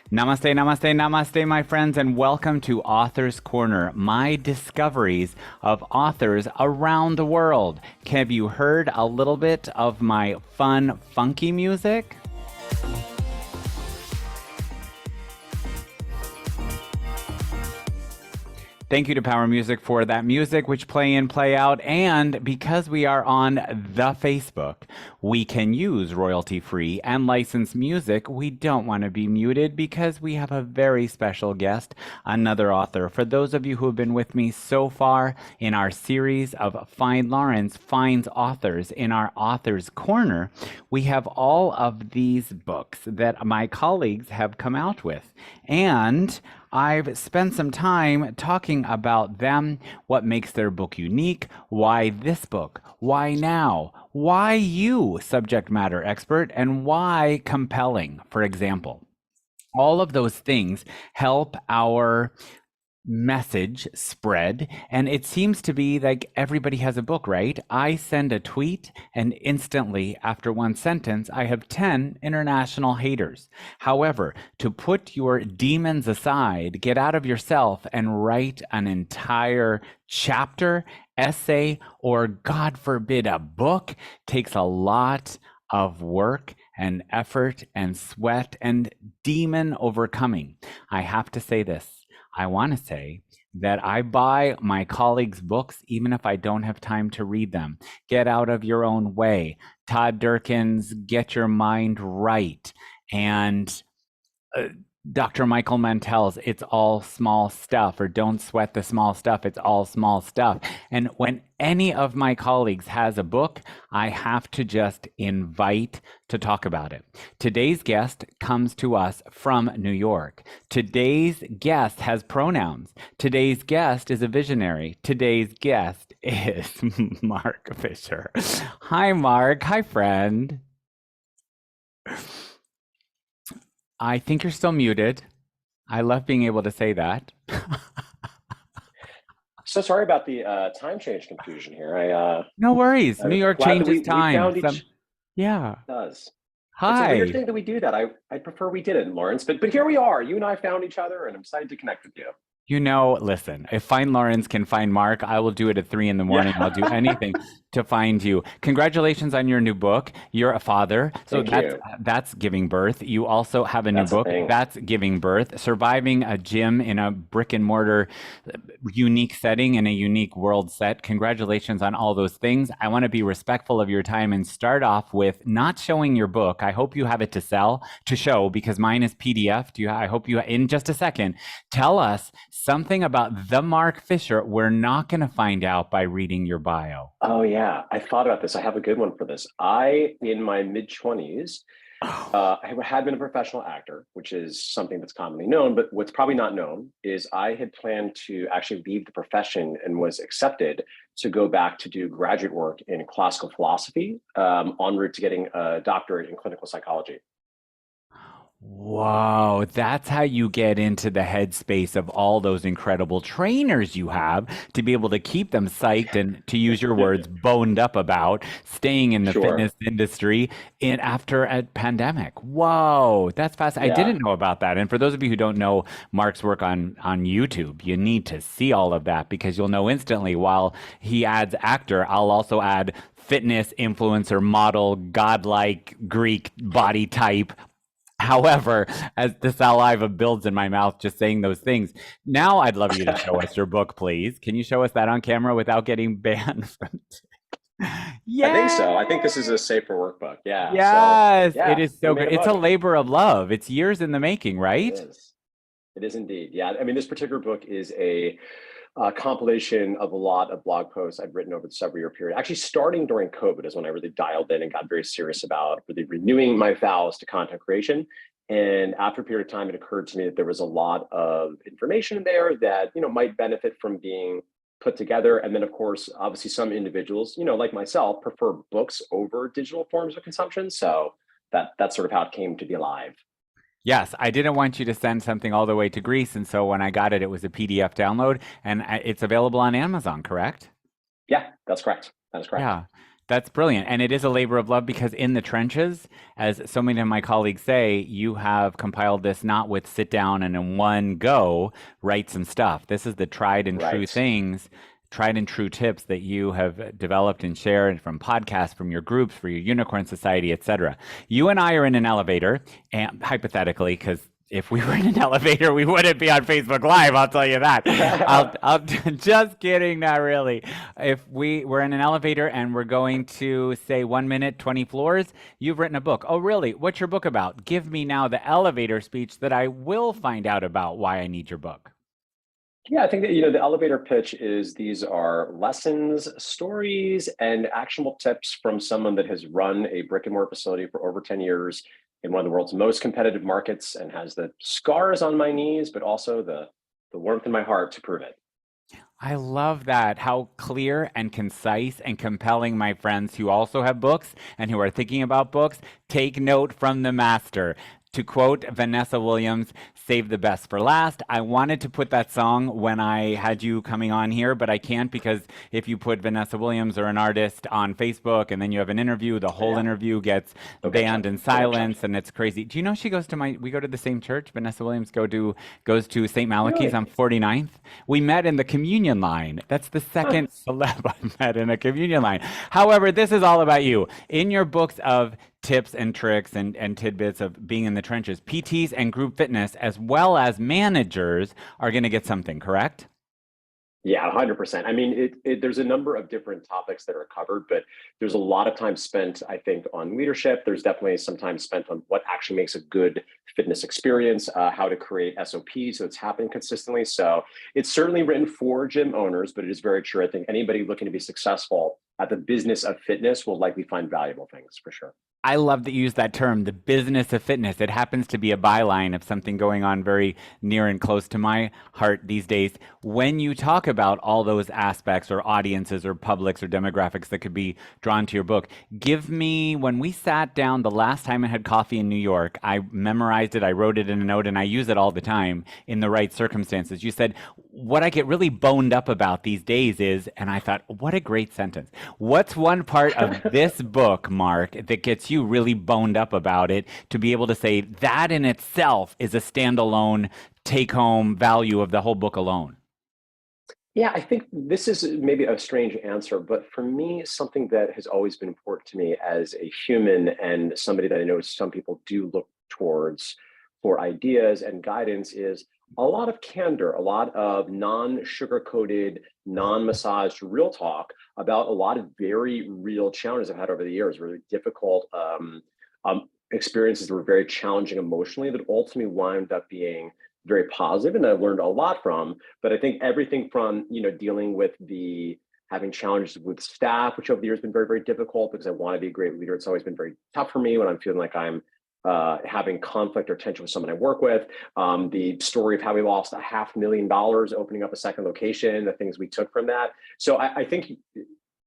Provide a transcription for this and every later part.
Namaste, namaste, namaste, my friends, and welcome to Author's Corner, my discoveries of authors around the world. Have you heard a little bit of my fun, funky music? Thank you to Power Music for that music, which play in, play out. And because we are on the Facebook, we can use royalty free and licensed music. We don't want to be muted because we have a very special guest, another author. For those of you who have been with me so far in our series of Find Lawrence Finds Authors in our Author's Corner, we have all of these books that my colleagues have come out with. And I've spent some time talking about them, what makes their book unique, why this book, why now, why you, subject matter expert, and why compelling, for example. All of those things help our message spread, and it seems to be like everybody has a book, right? I send a tweet and instantly after one sentence I have 10 international haters. However, to put your demons aside, get out of yourself and write an entire chapter, essay, or God forbid a book takes a lot of work and effort and sweat and demon overcoming. I have to say this. I want to say that I buy my colleagues' books even if I don't have time to read them. Get Out of Your Own Way, Todd Durkin's Get Your Mind Right, and Dr. Michael Mantel's It's All Small Stuff, or Don't Sweat the Small Stuff, It's All Small Stuff. And when any of my colleagues has a book, I have to just invite to talk about it. Today's guest comes to us from New York. Today's guest has pronouns. Today's guest is a visionary. Today's guest is Mark Fisher. Hi, Mark. Hi, friend. I think you're still muted. I love being able to say that. So sorry about the time change confusion here. No worries. New I'm York glad that changes we time. found each Yeah. does. It's a weird Hi. thing that we do that. I prefer we didn't, Lawrence. But here we are. You and I found each other, and I'm excited to connect with you. Listen, if Find Lawrence can find Mark, I will do it at 3 in the morning. I'll do Yeah. anything to find you. Congratulations on your new book. You're a father, so Thank you. that's giving birth. You also have a new That's the book thing. that's giving birth. Surviving a gym in a brick and mortar unique setting in a unique world set. Congratulations on all those things. I want to be respectful of your time and start off with not showing your book. I hope you have it to show because mine is PDF. I hope you in just a second tell us something about the Mark Fisher we're not going to find out by reading your bio. Oh yeah, I thought about this. I have a good one for this. In my mid-20s, I had been a professional actor, which is something that's commonly known, but what's probably not known is I had planned to actually leave the profession and was accepted to go back to do graduate work in classical philosophy, en route to getting a doctorate in clinical psychology. Whoa, that's how you get into the headspace of all those incredible trainers you have to be able to keep them psyched and, to use your words, boned up about staying in the Sure. fitness industry in after a pandemic. Whoa, that's fast. I Yeah. didn't know about that. And for those of you who don't know Mark's work on YouTube, you need to see all of that because you'll know instantly while he adds actor, I'll also add fitness influencer model godlike Greek body type. However, as the saliva builds in my mouth just saying those things, now I'd love you to show us your book, please. Can you show us that on camera without getting banned from? I think Yeah. so. I think this is a safer workbook. Yeah. So Yes, it yeah, is we so made good. a It's a book. labor of love. It's years in the making, It right? is. It is indeed. Yeah. I mean, this particular book is a compilation of a lot of blog posts I've written over the several year period. Actually, starting during COVID is when I really dialed in and got very serious about really renewing my vows to content creation. And after a period of time, it occurred to me that there was a lot of information in there that might benefit from being put together. And then, of course, obviously, some individuals, like myself, prefer books over digital forms of consumption. So that's sort of how it came to be alive. Yes, I didn't want you to send something all the way to Greece, and so when I got it, it was a PDF download, and it's available on Amazon, correct? Yeah, that's correct. That is correct. Yeah. That's brilliant. And it is a labor of love because in the trenches, as so many of my colleagues say, you have compiled this not with sit down and in one go write some stuff. This is the tried and true Right. things, tried and true tips that you have developed and shared from podcasts, from your groups, for your Unicorn Society, etc. You and I are in an elevator, and hypothetically, because if we were in an elevator, we wouldn't be on Facebook Live. I'll tell you that. I'll just kidding, not really. If we were in an elevator and we're going to say 1 minute, 20 floors, you've written a book. Oh, really? What's your book about? Give me now the elevator speech that I will find out about why I need your book. Yeah, I think that, the elevator pitch is these are lessons, stories, and actionable tips from someone that has run a brick and mortar facility for over 10 years in one of the world's most competitive markets and has the scars on my knees, but also the warmth in my heart to prove it. I love that. How clear and concise and compelling, my friends who also have books and who are thinking about books, take note from the master. To quote Vanessa Williams, save the best for last. I wanted to put that song when I had you coming on here, but I can't because if you put Vanessa Williams or an artist on Facebook and then you have an interview, the whole Yeah. interview gets Okay. banned in silence and it's crazy. Do you know she goes to we go to the same church? Vanessa Williams goes to St. Malachy's Really? on 49th. We met in the communion line. That's the second celeb I met in a communion line. However, this is all about you. In your books of tips and tricks and tidbits of being in the trenches, PTs and group fitness, as well as managers, are going to get something, correct? Yeah, 100%. I mean, there's a number of different topics that are covered, but there's a lot of time spent, I think, on leadership. There's definitely some time spent on what actually makes a good fitness experience, how to create SOPs so it's happening consistently. So it's certainly written for gym owners, but it is very true. I think anybody looking to be successful at the business of fitness will likely find valuable things for sure. I love that you use that term, the business of fitness. It happens to be a byline of something going on very near and close to my heart these days. When you talk about all those aspects or audiences or publics or demographics that could be drawn to your book, give me, when we sat down the last time I had coffee in New York, I memorized it, I wrote it in a note, and I use it all the time in the right circumstances. You said, what I get really boned up about these days is, and I thought, what a great sentence. What's one part of this book, Mark, that gets you really boned up about it to be able to say that in itself is a standalone take home value of the whole book alone? Yeah, I think this is maybe a strange answer, but for me, something that has always been important to me as a human and somebody that I know some people do look towards for ideas and guidance is a lot of candor, a lot of non-sugar coated, non-massaged real talk about a lot of very real challenges I've had over the years, really difficult experiences that were very challenging emotionally that ultimately wound up being very positive and I learned a lot from. But I think everything from, dealing with the having challenges with staff, which over the years has been very, very difficult because I want to be a great leader. It's always been very tough for me when I'm feeling like I'm having conflict or tension with someone I work with. The story of how we lost $500,000 opening up a second location, the things we took from that. So I think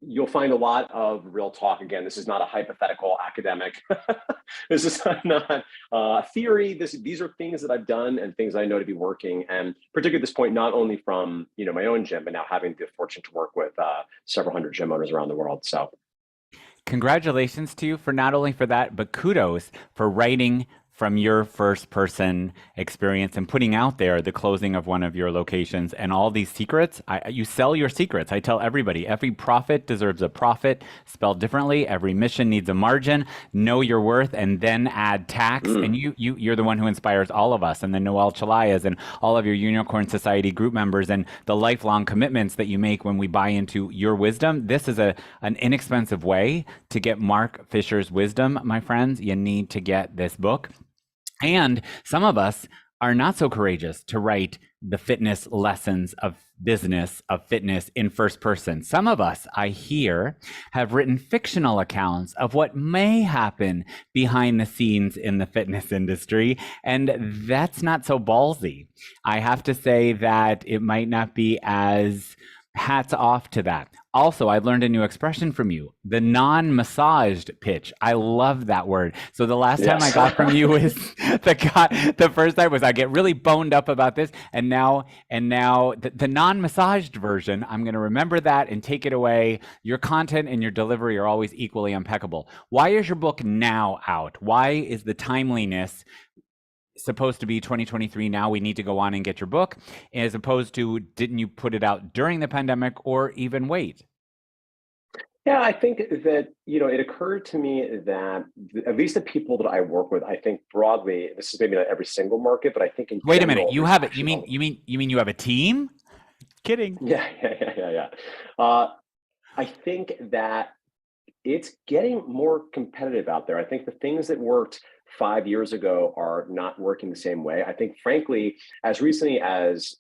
you'll find a lot of real talk. Again, this is not a hypothetical academic. This is not theory. These are things that I've done and things I know to be working. And particularly at this point, not only from my own gym, but now having the fortune to work with several hundred gym owners around the world. So Congratulations to you for not only for that, but kudos for writing from your first person experience and putting out there the closing of one of your locations and all these secrets. You sell your secrets. I tell everybody, every profit deserves a profit spelled differently. Every mission needs a margin. Know your worth and then add tax. And you're the one who inspires all of us and the Noel Chalayas and all of your Unicorn Society group members and the lifelong commitments that you make when we buy into your wisdom. This is an inexpensive way to get Mark Fisher's wisdom, my friends. You need to get this book. And some of us are not so courageous to write the fitness lessons of business, of fitness in first person. Some of us, I hear, have written fictional accounts of what may happen behind the scenes in the fitness industry. And that's not so ballsy. I have to say that it might not be as Hats off to that. Also, I learned a new expression from you, the non-massaged pitch. I love that word. So the last time I Yes. got from you is the first time was I get really boned up about this, and now the non-massaged version, I'm going to remember that and take it away. Your content and your delivery are always equally impeccable. Why is your book now out? Why is the timeliness supposed to be 2023? Now we need to go on and get your book, as opposed to, didn't you put it out during the pandemic or even wait? Yeah, I think that, it occurred to me that at least the people that I work with, I think broadly, this is maybe not every single market, but I think in Wait a minute, general, you there's have it, actually you mean you have a team? Kidding. yeah, yeah. Uh, I think that it's getting more competitive out there. I think the things that worked 5 years ago are not working the same way. I think, frankly, as recently as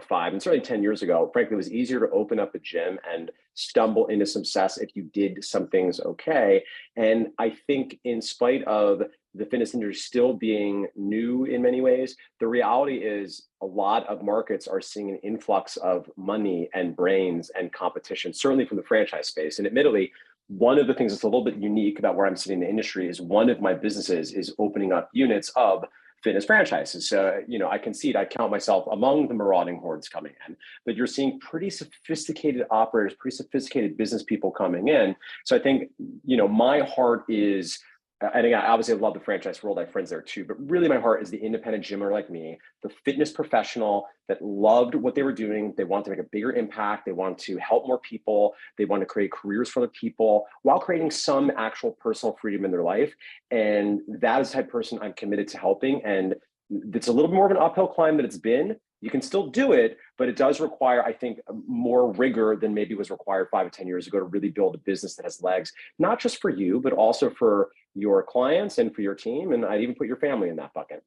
5 and certainly 10 years ago, frankly, it was easier to open up a gym and stumble into some success if you did some things okay. And I think, in spite of the fitness industry still being new in many ways, the reality is a lot of markets are seeing an influx of money and brains and competition, certainly from the franchise space. And admittedly, one of the things that's a little bit unique about where I'm sitting in the industry is one of my businesses is opening up units of fitness franchises. So, I concede, I count myself among the marauding hordes coming in, but you're seeing pretty sophisticated operators, pretty sophisticated business people coming in. So I think, my heart is, and again, obviously I love the franchise world. I have friends there too, but really my heart is the independent gymmer like me, the fitness professional that loved what they were doing. They want to make a bigger impact. They want to help more people. They want to create careers for other people while creating some actual personal freedom in their life. And that is the type of person I'm committed to helping. And it's a little more of an uphill climb than it's been. You can still do it, but it does require, I think, more rigor than maybe was required 5 or 10 years ago to really build a business that has legs, not just for you, but also for your clients and for your team. And I'd even put your family in that bucket.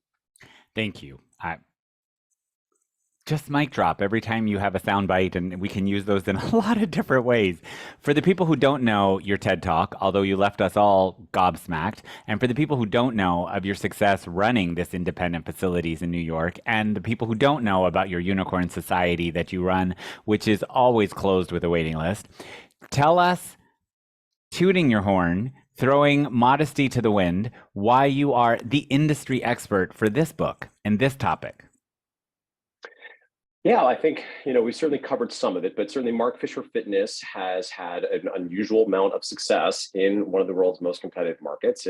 Thank you. Just mic drop every time you have a sound bite, and we can use those in a lot of different ways. For the people who don't know your TED Talk, although you left us all gobsmacked, and for the people who don't know of your success running this independent facilities in New York, and the people who don't know about your unicorn society that you run, which is always closed with a waiting list, tell us, tooting your horn, throwing modesty to the wind, why you are the industry expert for this book and this topic. Yeah, I think, we certainly covered some of it, but certainly Mark Fisher Fitness has had an unusual amount of success in one of the world's most competitive markets.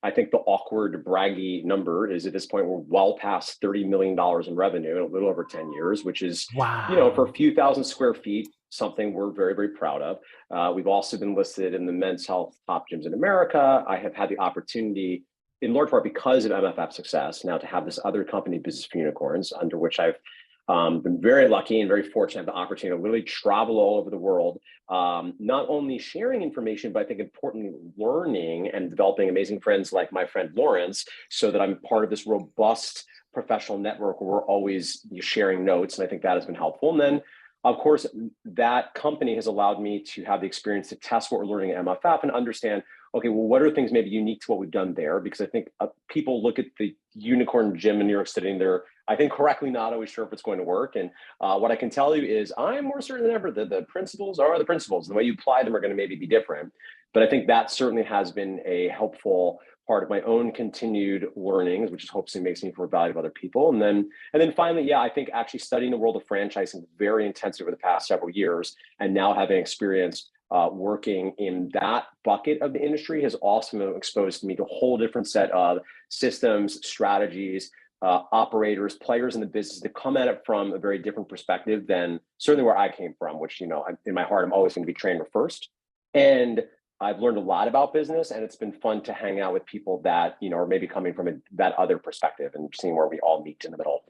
I think the awkward, braggy number is at this point, we're well past $30 million in revenue in a little over 10 years, which is, for a Wow. few thousand square feet, something we're very, very proud of. We've also been listed in the Men's Health Top Gyms in America. I have had the opportunity, in large part because of MFF success, now to have this other company, Business for Unicorns, under which I've been very lucky and very fortunate to have the opportunity to really travel all over the world, not only sharing information, but I think importantly, learning and developing amazing friends like my friend Lawrence, so that I'm part of this robust professional network where we're always sharing notes. And I think that has been helpful. And then, of course, that company has allowed me to have the experience to test what we're learning at MFF and understand, okay, well, what are things maybe unique to what we've done there? Because I think people look at the unicorn gym in New York City and they're, I think, correctly not always sure if it's going to work. And what I can tell you is I'm more certain than ever that the principles are the principles. The way you apply them are going to maybe be different. But I think that certainly has been a helpful part of my own continued learnings, which is hopefully makes me more valuable to other people. And then finally, yeah, I think actually studying the world of franchising very intensely over the past several years, and now having experience working in that bucket of the industry has also exposed me to a whole different set of systems, strategies, operators, players in the business that come at it from a very different perspective than certainly where I came from, which, in my heart, I'm always going to be trainer first. And I've learned a lot about business, and it's been fun to hang out with people that, are maybe coming from that other perspective and seeing where we all meet in the middle.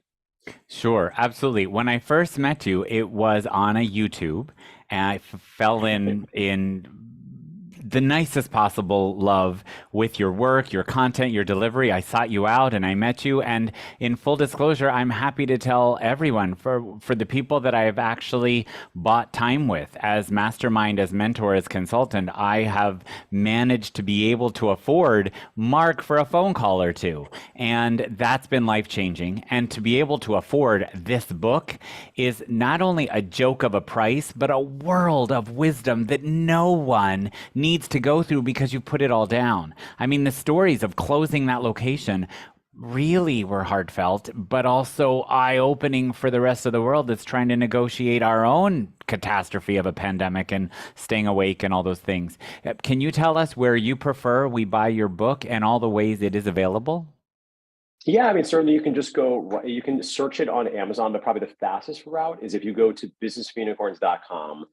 Sure, absolutely. When I first met you, it was on a YouTube, and I fell in the nicest possible love with your work, your content, your delivery. I sought you out and I met you. And in full disclosure, I'm happy to tell everyone, for the people that I have actually bought time with as mastermind, as mentor, as consultant, I have managed to be able to afford Mark for a phone call or two. And that's been life changing. And to be able to afford this book is not only a joke of a price, but a world of wisdom that no one needs to go through because you put it all down. I mean, the stories of closing that location really were heartfelt, but also eye opening for the rest of the world that's trying to negotiate our own catastrophe of a pandemic and staying awake and all those things. Can you tell us where you prefer we buy your book and all the ways it is available? Yeah, I mean, certainly you can just go, you can search it on Amazon, but probably the fastest route is if you go to businessforunicorns.com.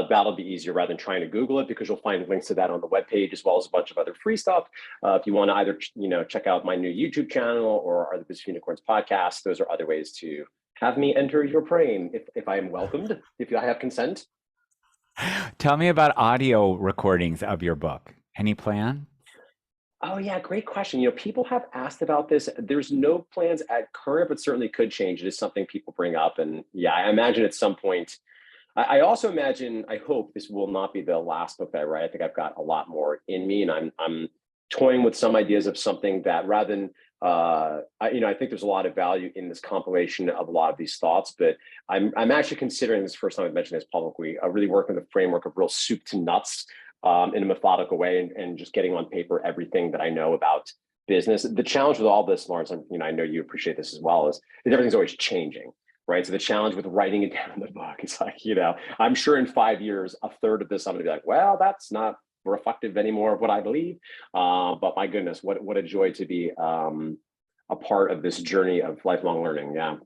That'll be easier rather than trying to Google it, because you'll find links to that on the webpage as well as a bunch of other free stuff. If you want to either, check out my new YouTube channel or the Business for Unicorns podcast, those are other ways to have me enter your brain if I am welcomed, if I have consent. Tell me about audio recordings of your book. Any plan? Oh yeah, great question. People have asked about this. There's no plans at current, but certainly could change. It is something people bring up, and yeah, I imagine at some point. I also imagine, I hope this will not be the last book that I write. I think I've got a lot more in me, and I'm toying with some ideas of something that rather than I think there's a lot of value in this compilation of a lot of these thoughts, but I'm actually considering this first time I've mentioned this publicly. I really work in the framework of real soup to nuts in a methodical way, and just getting on paper everything that I know about business. The challenge with all this, Lawrence, and I know you appreciate this as well, is that everything's always changing, right? So the challenge with writing it down in the book is like, I'm sure in 5 years, a third of this, I'm gonna be like, well, that's not reflective anymore of what I believe. But my goodness, what a joy to be a part of this journey of lifelong learning. Yeah.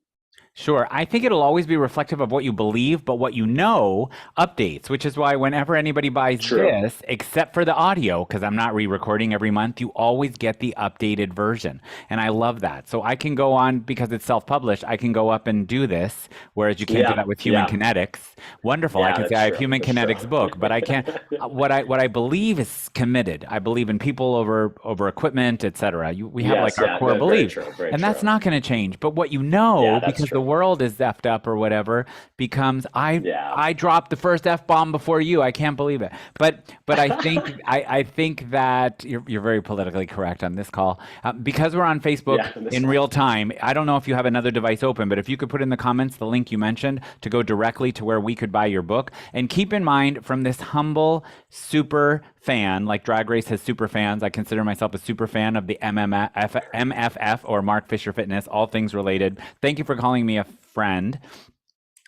Sure. I think it'll always be reflective of what you believe, but what you know updates, which is why whenever anybody buys True. this, except for the audio, because I'm not re-recording every month, you always get the updated version. And I love that. So I can go on, because it's self-published, I can go up and do this, whereas you can't do Yeah. that with Human Yeah. Kinetics. Wonderful. I Yeah, can say that's I have true. Human That's Kinetics true. book, but I can't. What I believe is committed. I believe in people over equipment, etc. We have Yes. like our Yeah. core No, very beliefs, true. Very and that's true. not going to change. But what you Yeah, know, that's because the true. world is effed up or whatever, becomes Yeah. I dropped the first F bomb before you. I can't believe it. But I think I think that you're very politically correct on this call, because we're on Facebook Yeah. This in one. real time. I don't know if you have another device open, but if you could put in the comments the link you mentioned to go directly to where we could buy your book. And keep in mind, from this humble super fan, like Drag Race has super fans, I consider myself a super fan of the MFF, or Mark Fisher Fitness, all things related. Thank you for calling me a friend.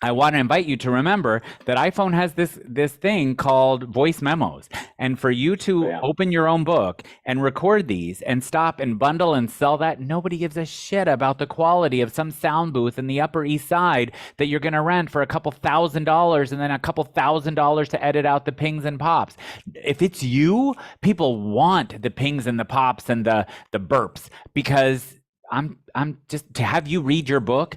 I want to invite you to remember that iPhone has this thing called voice memos. And for you to Yeah. open your own book and record these and stop and bundle and sell that, nobody gives a shit about the quality of some sound booth in the Upper East Side that you're going to rent for a couple $1,000 and then a couple $1,000 to edit out the pings and pops. If it's you, people want the pings and the pops and the burps, because I'm just to have you read your book.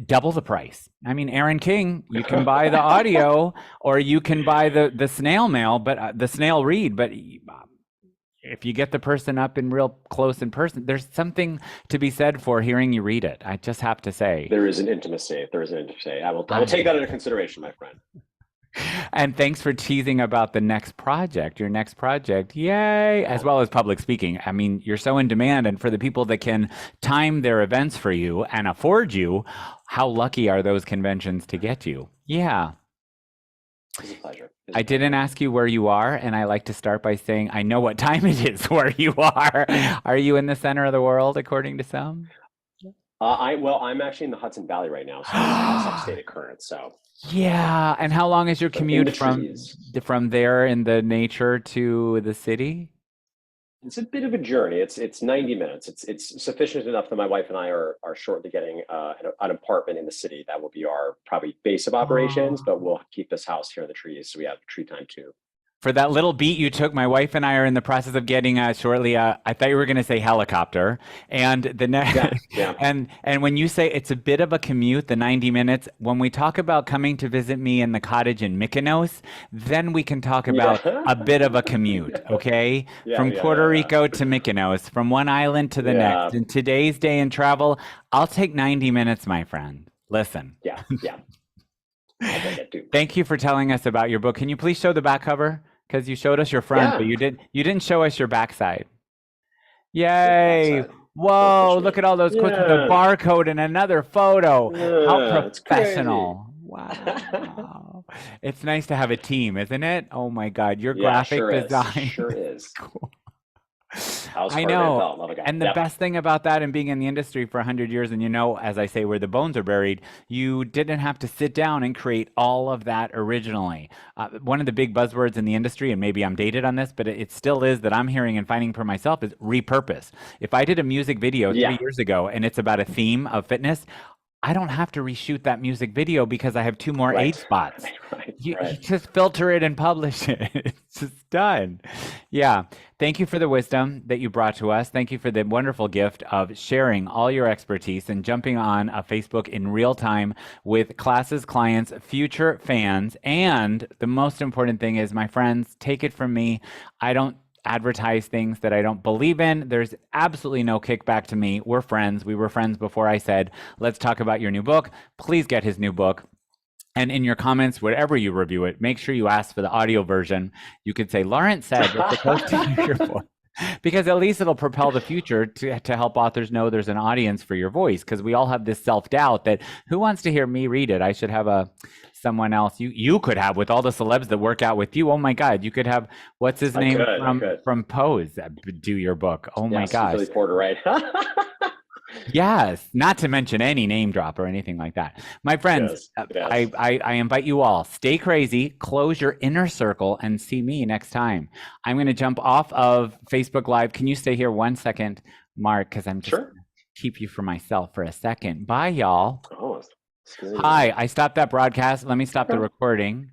Double the price. I mean, Aaron King, you can buy the audio or you can buy the snail mail, but the snail read. But if you get the person up in real close in person, there's something to be said for hearing you read it. I just have to say. There is an intimacy. There is an intimacy. I will take that into consideration, my friend. And thanks for teasing about the next project, your next project. Yay! As well as public speaking. I mean, you're so in demand. And for the people that can time their events for you and afford you, how lucky are those conventions to get you? Yeah. It's a pleasure. I didn't ask you where you are, and I like to start by saying I know what time it is where you are. Are you in the center of the world, according to some? I'm actually in the Hudson Valley right now, so I'm upstate at current. So Yeah. And how long is your in the commute trees. from there in the nature to the city? It's a bit of a journey. It's 90 minutes. It's sufficient enough that my wife and I are shortly getting an apartment in the city. That will be our probably base of operations, Oh. but we'll keep this house here in the trees, so we have tree time too. For that little beat you took, my wife and I are in the process of getting shortly. I thought you were going to say helicopter, and the next, and when you say it's a bit of a commute, the 90 minutes. When we talk about coming to visit me in the cottage in Mykonos, then we can talk about a bit of a commute. Okay, from Puerto Rico to Mykonos, from one island to the next. In today's day in travel, I'll take 90 minutes, my friend. Listen. Yeah. Thank you for telling us about your book. Can you please show the back cover? Because you showed us your front, but you didn't show us your backside. Yay! Whoa! Look at all those quotes with a barcode and another photo. How professional! Wow! It's nice to have a team, isn't it? Oh my God! Your graphic design sure is cool. I know. And the best thing about that and being in the industry for 100 years, and as I say, where the bones are buried, you didn't have to sit down and create all of that originally. One of the big buzzwords in the industry, and maybe I'm dated on this, but it still is that I'm hearing and finding for myself, is repurpose. If I did a music video 3 years ago and it's about a theme of fitness, I don't have to reshoot that music video because I have 2 more aid spots. You just filter it and publish it. It's just done. Yeah. Thank you for the wisdom that you brought to us. Thank you for the wonderful gift of sharing all your expertise and jumping on a Facebook in real time with classes, clients, future fans. And the most important thing is, my friends, take it from me, I don't advertise things that I don't believe in. There's absolutely no kickback to me. We're friends. We were friends before I said, let's talk about your new book. Please get his new book. And in your comments, wherever you review it, make sure you ask for the audio version. You could say, Lawrence said we're supposed to hear your voice. Because at least it'll propel the future to help authors know there's an audience for your voice. Because we all have this self-doubt that who wants to hear me read it? I should have someone else. You could have, with all the celebs that work out with you. Oh my God, you could have, what's his name from Pose do your book. Oh my gosh. Billy Porter, right? Yes, not to mention any name drop or anything like that. My friends, I invite you all, stay crazy, close your inner circle, and see me next time. I'm going to jump off of Facebook Live. Can you stay here 1 second, Mark? Because I'm just going to keep you for myself for a second. Bye, y'all. Oh, hi, I stopped that broadcast. Let me stop the recording.